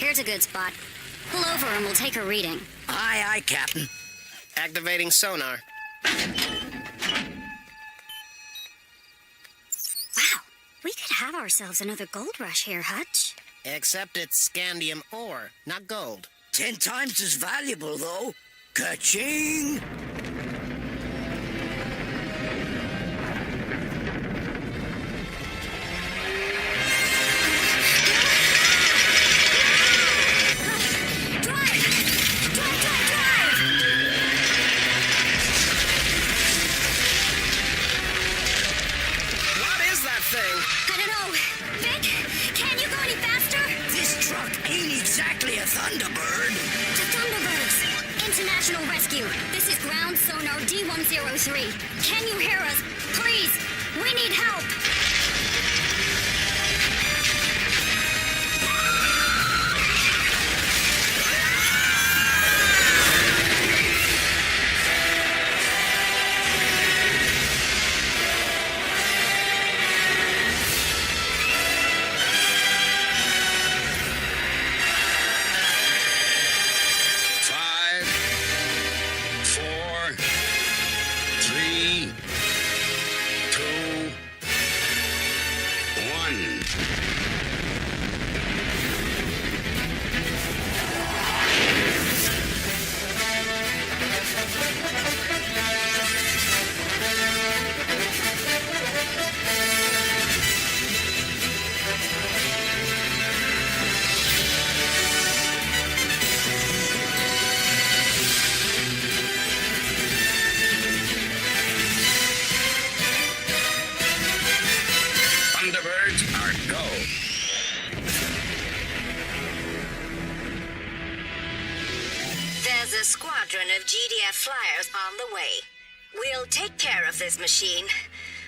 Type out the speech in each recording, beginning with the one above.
Here's a good spot. Pull over and we'll take a reading. Aye, aye, Captain. Activating sonar. Wow, we could have ourselves another gold rush here, Hutch. Except it's scandium ore, not gold. 10 times as valuable, though. Ka-ching! I don't know. Vic, can you go any faster? This truck ain't exactly a Thunderbird. The Thunderbirds. International Rescue. This is ground sonar D103. Can you hear us? Please, we need help. Thunderbirds are go. There's a squadron of GDF flyers on the way. We'll take care of this machine,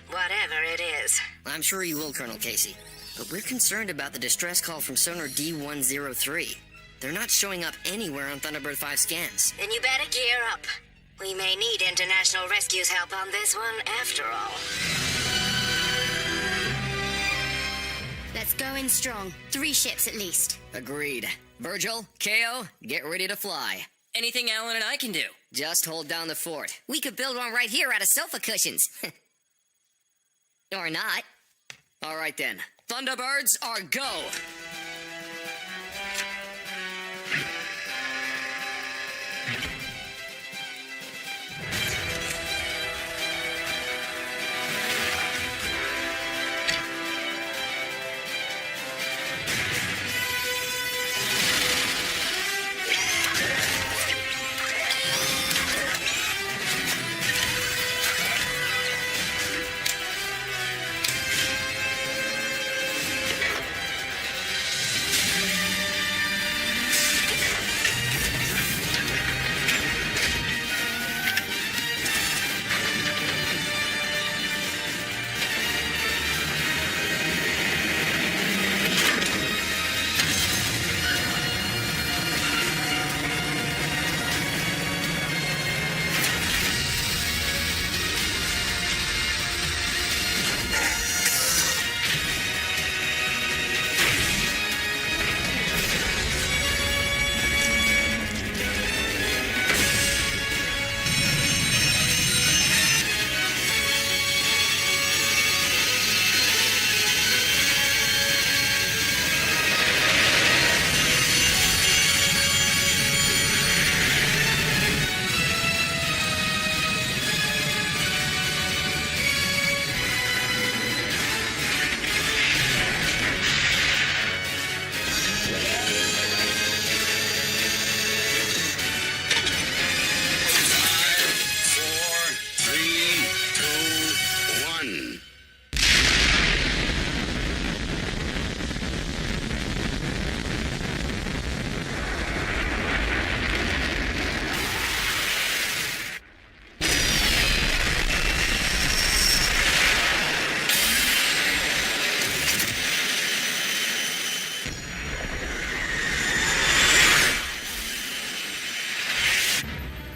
whatever it is. I'm sure you will, Colonel Casey. But we're concerned about the distress call from sonar D103. They're not showing up anywhere on Thunderbird 5 scans. Then you better gear up. We may need International Rescue's help on this one after all. Let's go in strong. 3 ships at least. Agreed. Virgil, KO, get ready to fly. Anything Alan and I can do? Just hold down the fort. We could build one right here out of sofa cushions. Or not. All right then. Thunderbirds are go!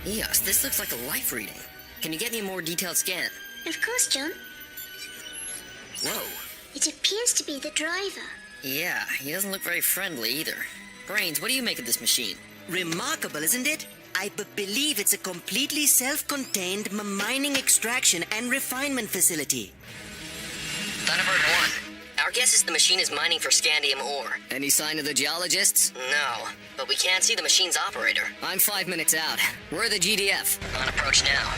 Eos, this looks like a life reading. Can you get me a more detailed scan? Of course, John. Whoa. It appears to be the driver. Yeah, he doesn't look very friendly either. Brains, what do you make of this machine? Remarkable, isn't it? I believe it's a completely self-contained mining extraction and refinement facility. Thunderbird 1. Our guess is the machine is mining for scandium ore. Any sign of the geologists? No, but we can't see the machine's operator. I'm 5 minutes out. We're the GDF. On approach now.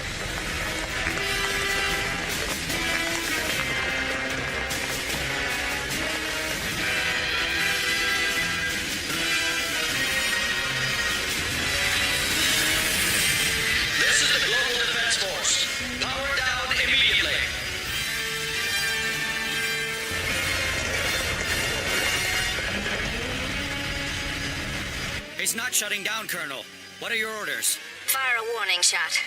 This is the Global Defense Force. Power down immediately. It's not shutting down, Colonel. What are your orders? Fire a warning shot.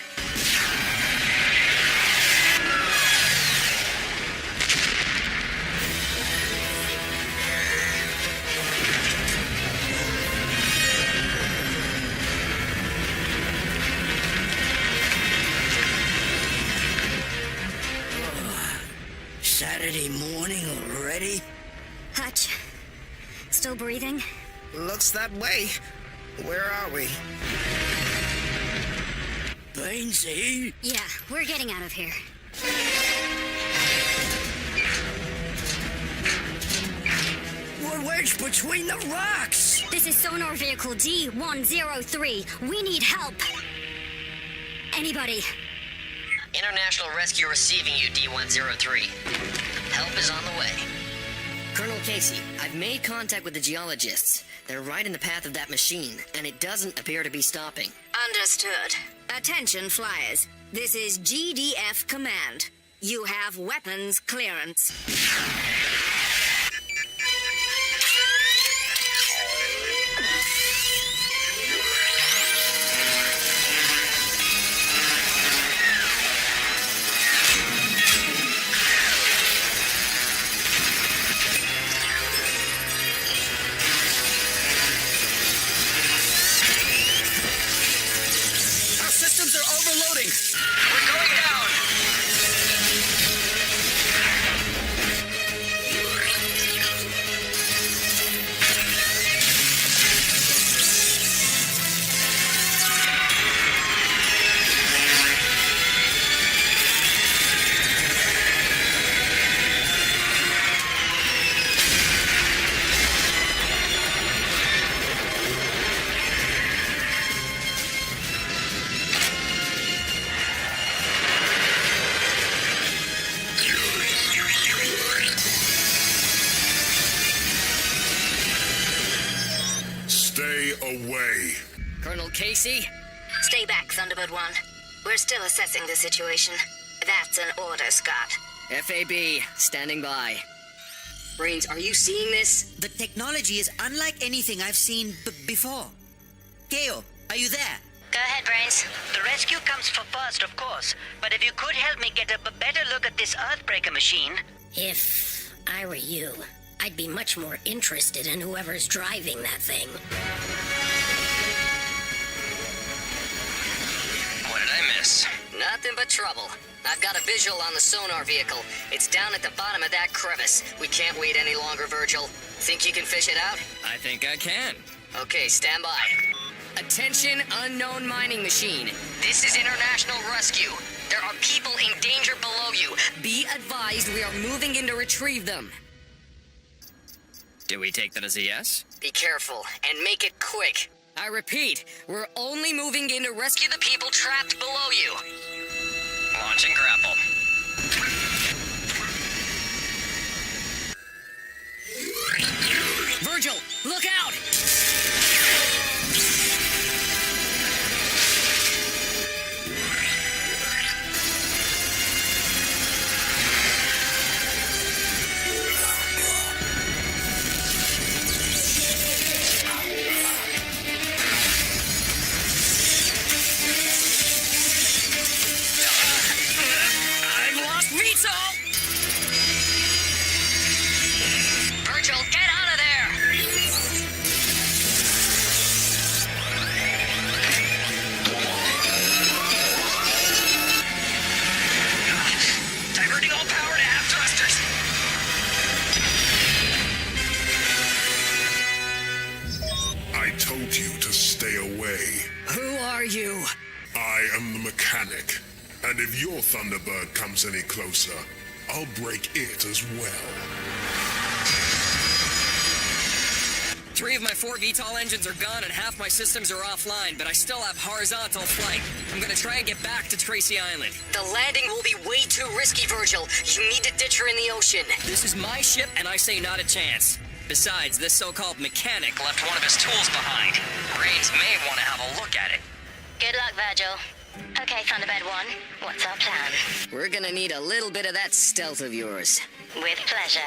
Saturday morning already? Hutch. Still breathing? Looks that way. Where are we? Bainsy? Yeah, we're getting out of here. We're wedged between the rocks! This is sonar vehicle D103. We need help. Anybody? International Rescue receiving you, D103. Help is on the way. Colonel Casey, I've made contact with the geologists. They're right in the path of that machine, and it doesn't appear to be stopping. Understood. Attention, flyers. This is GDF Command. You have weapons clearance. Our systems are overloading! We're going down! Stay away. Colonel Casey? Stay back, Thunderbird 1. We're still assessing the situation. That's an order, Scott. FAB, standing by. Brains, are you seeing this? The technology is unlike anything I've seen before. Keo, are you there? Go ahead, Brains. The rescue comes for first, of course. But if you could help me get a better look at this Earthbreaker machine. If I were you, I'd be much more interested in whoever's driving that thing. What did I miss? Nothing but trouble. I've got a visual on the sonar vehicle. It's down at the bottom of that crevice. We can't wait any longer, Virgil. Think you can fish it out? I think I can. Okay, stand by. Attention, unknown mining machine. This is International Rescue. There are people in danger below you. Be advised we are moving in to retrieve them. Do we take that as a yes? Be careful, and make it quick. I repeat, we're only moving in to rescue the people trapped below you. Launch and grapple. Virgil, look out! I've lost Vito! Virgil, get out of there! Diverting all power to half thrusters. am the mechanic. And if your Thunderbird comes any closer, I'll break it as well. 3 of my 4 VTOL engines are gone and half my systems are offline, but I still have horizontal flight. I'm gonna try and get back to Tracy Island. The landing will be way too risky, Virgil. You need to ditch her in the ocean. This is my ship, and I say not a chance. Besides, this so-called mechanic Left one of his tools behind. Brains may want to have a look at it. Good luck, Virgil. Okay, Thunderbird 1, what's our plan? We're gonna need a little bit of that stealth of yours. With pleasure.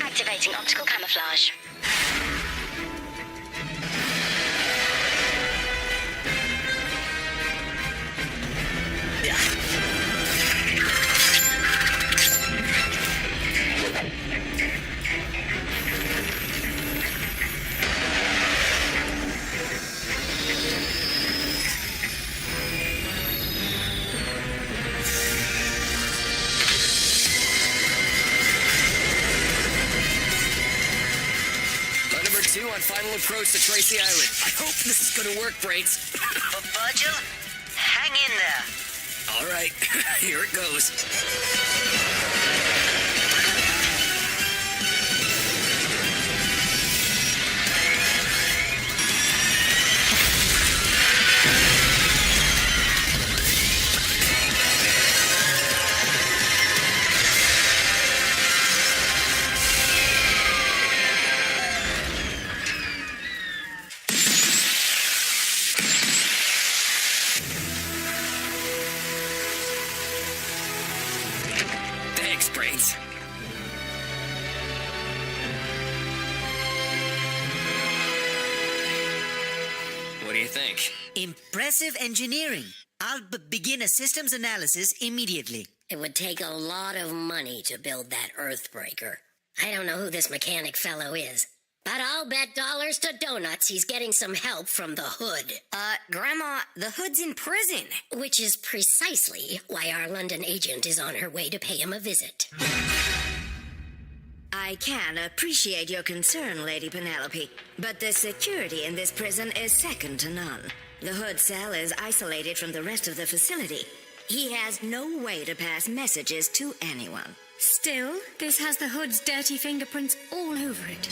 Activating optical camouflage. On final approach to Tracy Island. I hope this is gonna work, Brains. But Virgil, hang in there. All right, here it goes. Brains. What do you think? Impressive engineering. I'll begin a systems analysis immediately. It would take a lot of money to build that Earthbreaker. I don't know who this mechanic fellow is, but I'll bet dollars to donuts he's getting some help from the Hood. Grandma, the Hood's in prison. Which is precisely why our London agent is on her way to pay him a visit. I can appreciate your concern, Lady Penelope, but the security in this prison is second to none. The Hood cell is isolated from the rest of the facility. He has no way to pass messages to anyone. Still, this has the Hood's dirty fingerprints all over it.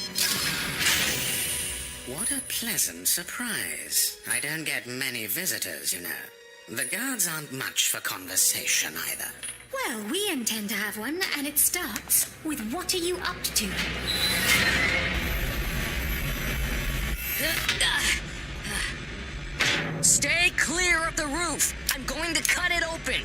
What a pleasant surprise. I don't get many visitors, you know. The guards aren't much for conversation either. Well, we intend to have one, and it starts with what are you up to? Stay clear of the roof. I'm going to cut it open.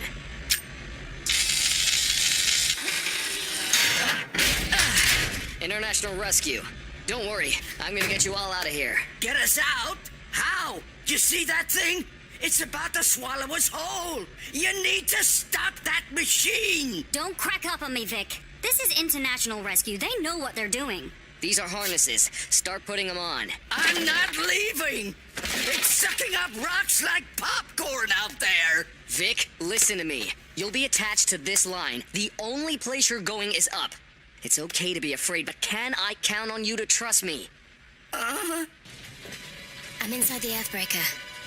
International Rescue. Don't worry, I'm gonna get you all out of here. Get us out? How? You see that thing? It's about to swallow us whole. You need to stop that machine. Don't crack up on me, Vic. This is International Rescue. They know what they're doing. These are harnesses. Start putting them on. I'm not leaving. It's sucking up rocks like popcorn out there. Vic, listen to me. You'll be attached to this line. The only place you're going is up. It's okay to be afraid, but can I count on you to trust me? I'm inside the Earthbreaker.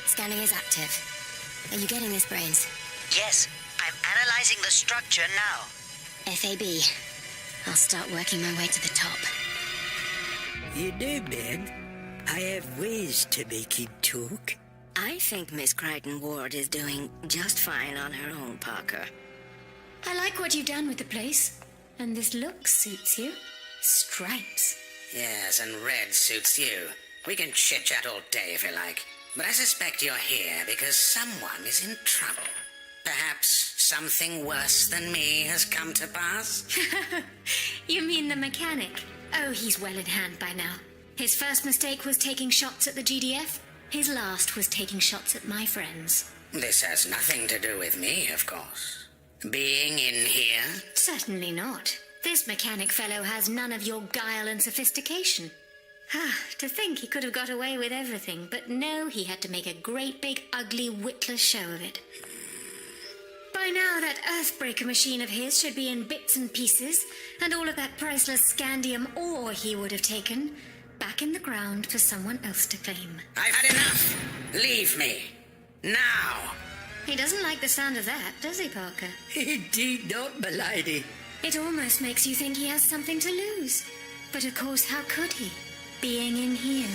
Scanning is active. Are you getting this, Brains? Yes, I'm analyzing the structure now. FAB. I'll start working my way to the top. You know, man, I have ways to make him talk. I think Miss Crichton Ward is doing just fine on her own, Parker. I like what you've done with the place. And this look suits you. Stripes. Yes, and red suits you. We can chit-chat all day if you like. But I suspect you're here because someone is in trouble. Perhaps something worse than me has come to pass? You mean the mechanic? Oh, he's well in hand by now. His first mistake was taking shots at the GDF. His last was taking shots at my friends. This has nothing to do with me, of course. Being in here? Certainly not. This mechanic fellow has none of your guile and sophistication. To think he could have got away with everything, but no, he had to make a great big ugly witless show of it. By now that Earthbreaker machine of his should be in bits and pieces, and all of that priceless scandium ore he would have taken back in the ground for someone else to claim. I've had enough. Leave me. Now. He doesn't like the sound of that, does he, Parker? Indeed not, m'lady. It almost makes you think he has something to lose. But of course, how could he, being in here?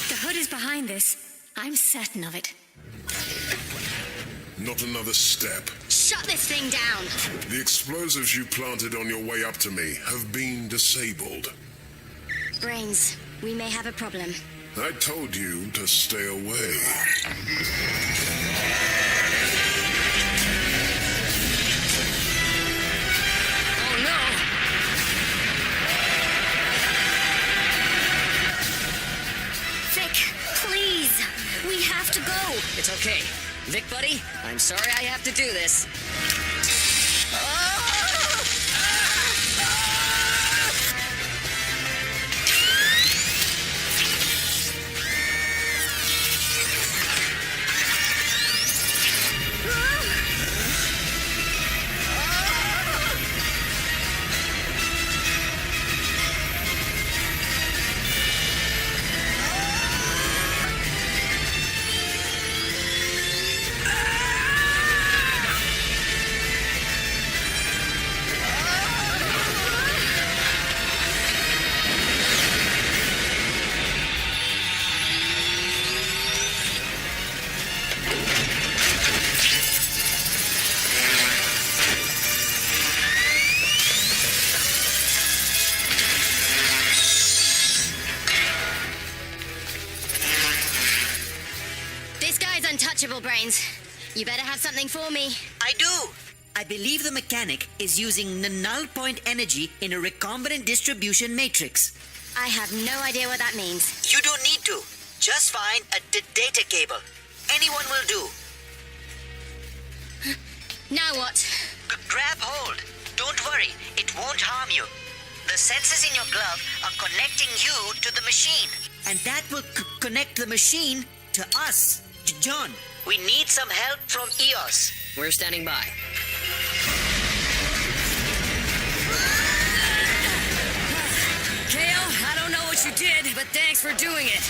The hood is behind this. I'm certain of it. Not another step. Shut this thing down! The explosives you planted on your way up to me have been disabled. Brains, we may have a problem. I told you to stay away. Oh no! Vic, please! We have to go! It's okay. Vic, buddy, I'm sorry I have to do this. Untouchable, Brains. You better have something for me. I do. I believe the mechanic is using the null point energy in a recombinant distribution matrix. I have no idea what that means. You don't need to. Just find a data cable. Anyone will do. Now what? Grab hold. Don't worry. It won't harm you. The sensors in your glove are connecting you to the machine. And that will connect the machine to us. John, we need some help from EOS. We're standing by. KO, I don't know what you did, but thanks for doing it.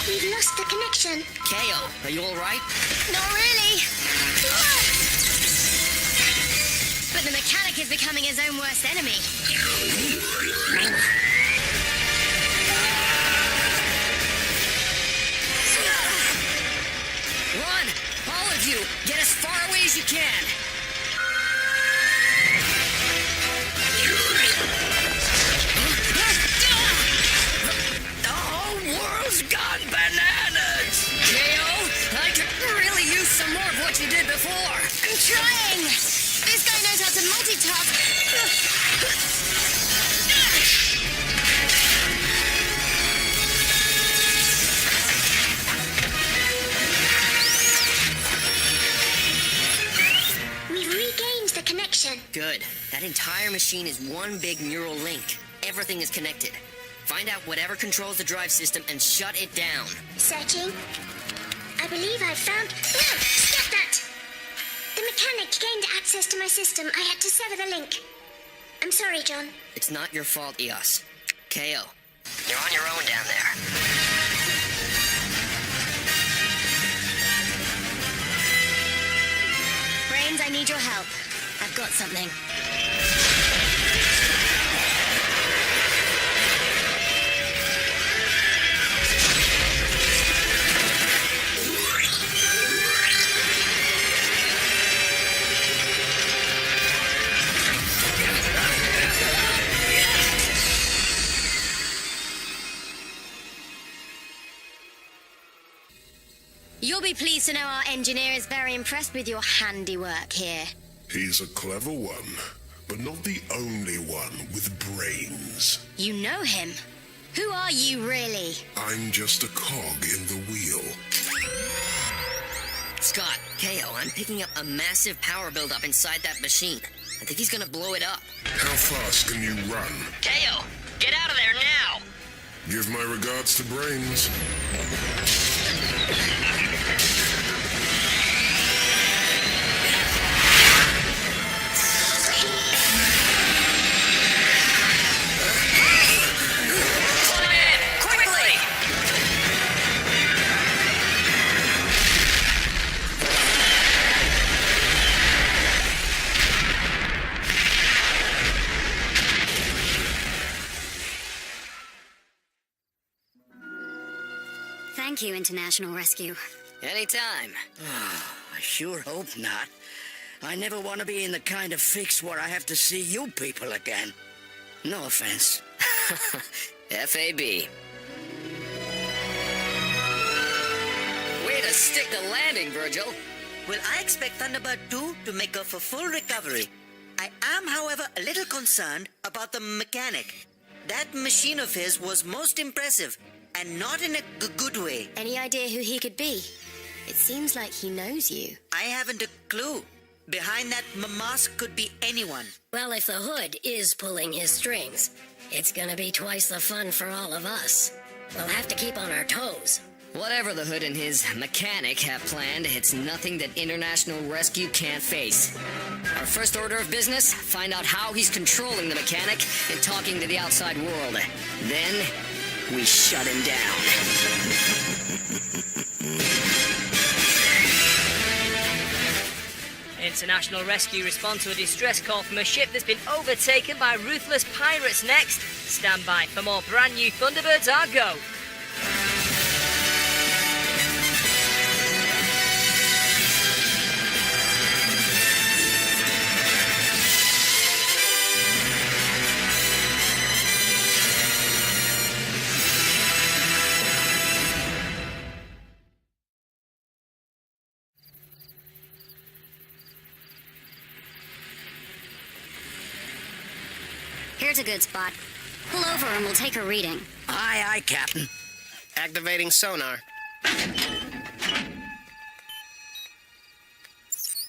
We've lost the connection. KO, are you alright? Not really. But the mechanic is becoming his own worst enemy. Run! All of you! Get as far away as you can! The whole world's gone bananas! KO, I could really use some more of what you did before. I'm trying! This guy knows how to multitask. We've regained the connection. Good. That entire machine is one big neural link. Everything is connected. Find out whatever controls the drive system and shut it down. Searching. I believe I've found... No! Stop that! The mechanic gained access to my system. I had to sever the link. I'm sorry, John. It's not your fault, EOS. KO. You're on your own down there. Brains, I need your help. I've got something. You'll be pleased to know our engineer is very impressed with your handiwork here. He's a clever one, but not the only one with brains. You know him. Who are you, really? I'm just a cog in the wheel. Scott, KO, I'm picking up a massive power buildup inside that machine. I think he's gonna blow it up. How fast can you run? KO, get out of there now! Give my regards to Brains. Thank you, International Rescue. Anytime. I sure hope not. I never want to be in the kind of fix where I have to see you people again. No offense. FAB. Way to stick the landing, Virgil. Well, I expect Thunderbird 2 to make a full recovery. I am, however, a little concerned about the mechanic. That machine of his was most impressive, and not in a good way. Any idea who he could be? It seems like he knows you. I haven't a clue. Behind that mask could be anyone. Well, if the Hood is pulling his strings, it's gonna be twice the fun for all of us. We'll have to keep on our toes. Whatever the Hood and his mechanic have planned, it's nothing that International Rescue can't face. Our first order of business, find out how he's controlling the mechanic and talking to the outside world. Then, we shut him down. International Rescue respond to a distress call from a ship that's been overtaken by ruthless pirates next. Stand by for more brand new Thunderbirds are go. Here's a good spot. Pull over and we'll take a reading. Aye, aye, Captain. Activating sonar.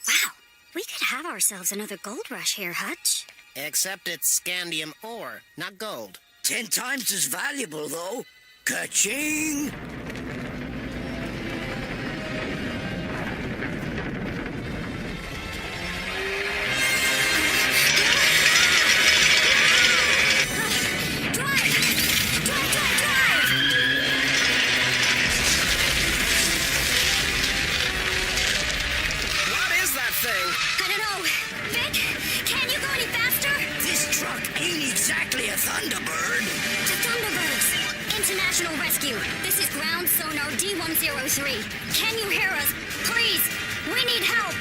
Wow, we could have ourselves another gold rush here, Hutch. Except it's scandium ore, not gold. 10 times as valuable, though. Ka-ching! Thunderbird! To Thunderbirds! International Rescue! This is ground sonar D103. Can you hear us? Please! We need help!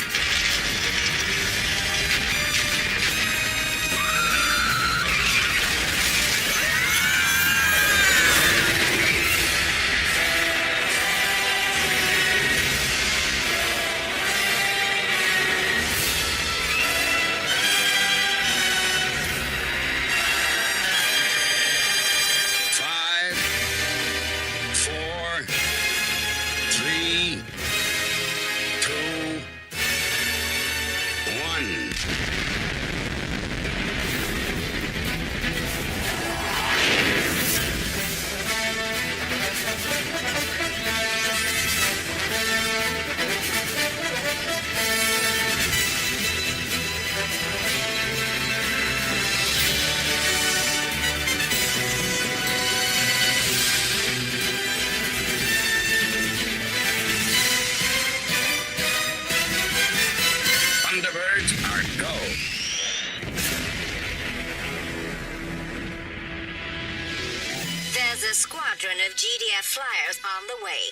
There's a squadron of GDF flyers on the way.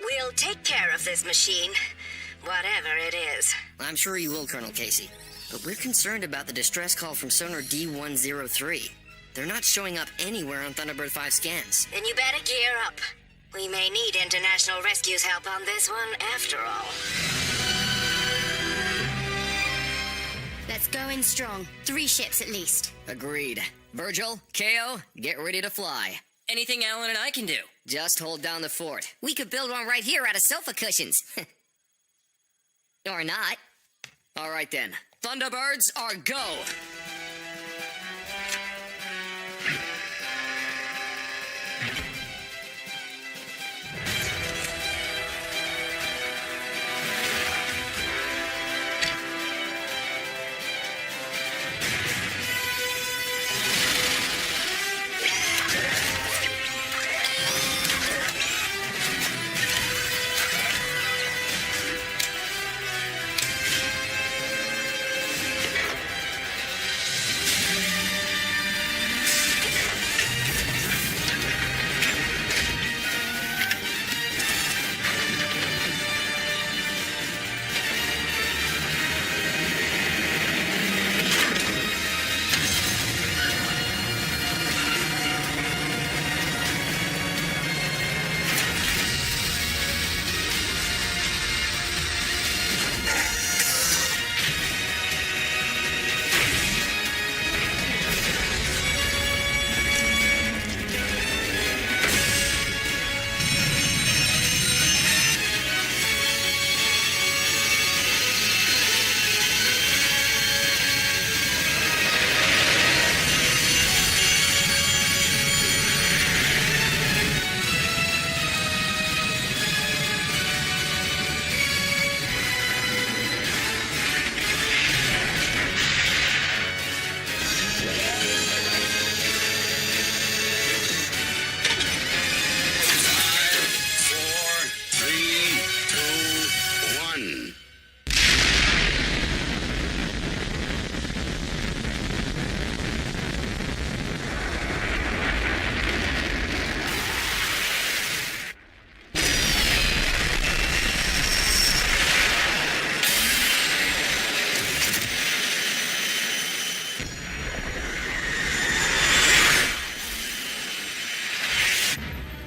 We'll take care of this machine, whatever it is. I'm sure you will, Colonel Casey. But we're concerned about the distress call from sonar D103. They're not showing up anywhere on Thunderbird 5 scans. Then you better gear up. We may need International Rescue's help on this one, after all. Let's go in strong. 3 ships at least. Agreed. Virgil, KO, get ready to fly. Anything Alan and I can do? Just hold down the fort. We could build one right here out of sofa cushions. Or not. All right then. Thunderbirds are go!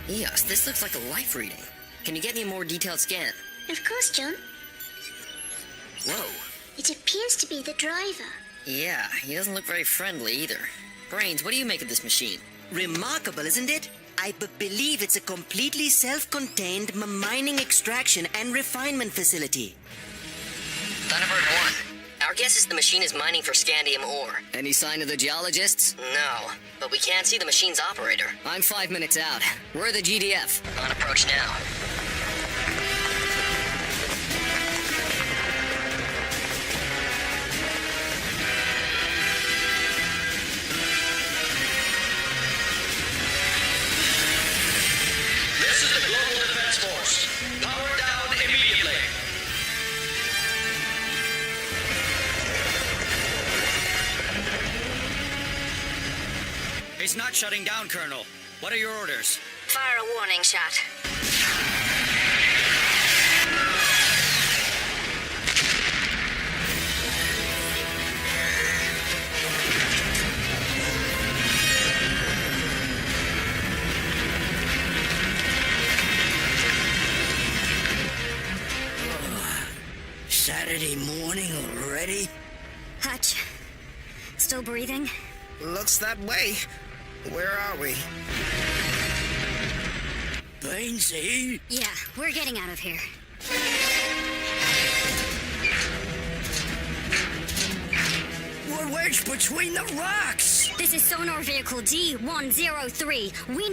Yes, this looks like a life reading. Can you get me a more detailed scan? Of course, John. Whoa. It appears to be the driver. Yeah, he doesn't look very friendly either. Brains, what do you make of this machine? Remarkable, isn't it? I believe it's a completely self-contained mining extraction and refinement facility. Thunderbird 1. Our guess is the machine is mining for scandium ore. Any sign of the geologists? No, but we can't see the machine's operator. I'm 5 minutes out. We're the GDF. On approach now. This is the Global Defense Force. Power down immediately. It's not shutting down, Colonel. What are your orders? Fire a warning shot. Saturday morning already? Hutch, still breathing? Looks that way. Where are we? Bainsy? Yeah, we're getting out of here. We're wedged between the rocks! This is sonar vehicle D103. We need